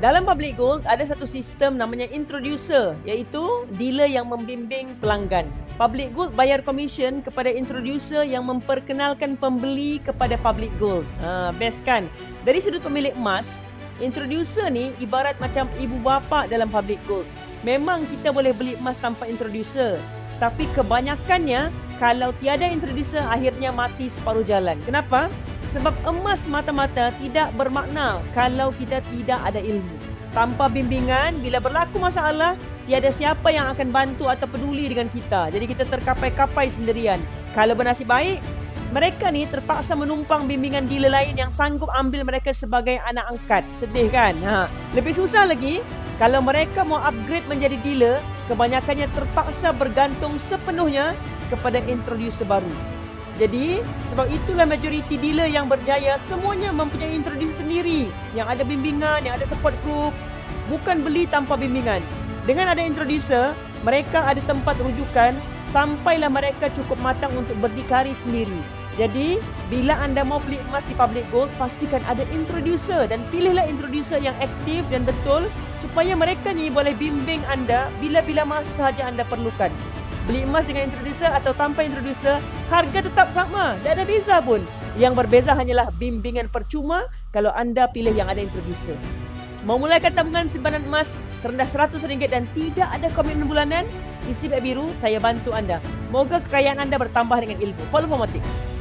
Dalam Public Gold ada satu sistem namanya introducer, iaitu dealer yang membimbing pelanggan. Public Gold bayar komisen kepada introducer yang memperkenalkan pembeli kepada Public Gold. Best kan? Dari sudut pemilik emas, introducer ni ibarat macam ibu bapa dalam Public Gold. Memang kita boleh beli emas tanpa introducer, tapi kebanyakannya kalau tiada introducer akhirnya mati separuh jalan. Kenapa? Sebab emas mata-mata tidak bermakna kalau kita tidak ada ilmu. Tanpa bimbingan, bila berlaku masalah, tiada siapa yang akan bantu atau peduli dengan kita. Jadi kita terkapai-kapai sendirian. Kalau bernasib baik, mereka ni terpaksa menumpang bimbingan dealer lain yang sanggup ambil mereka sebagai anak angkat. Sedih kan? Lebih susah lagi, kalau mereka mau upgrade menjadi dealer, kebanyakannya terpaksa bergantung sepenuhnya kepada introducer baru. Jadi, sebab itulah majoriti dealer yang berjaya semuanya mempunyai introducer sendiri, yang ada bimbingan, yang ada support group. Bukan beli tanpa bimbingan. Dengan ada introducer, mereka ada tempat rujukan sampailah mereka cukup matang untuk berdikari sendiri. Jadi, bila anda mau beli emas di Public Gold, pastikan ada introducer dan pilihlah introducer yang aktif dan betul supaya mereka ni boleh bimbing anda bila-bila masa sahaja anda perlukan. Beli emas dengan introducer atau tanpa introducer, harga tetap sama. Tak ada beza pun. Yang berbeza hanyalah bimbingan percuma kalau anda pilih yang ada introducer. Memulaikan tabungan simpanan emas serendah RM100 dan tidak ada komitmen bulanan, isi beg biru, saya bantu anda. Moga kekayaan anda bertambah dengan ilmu. Follow for more tips.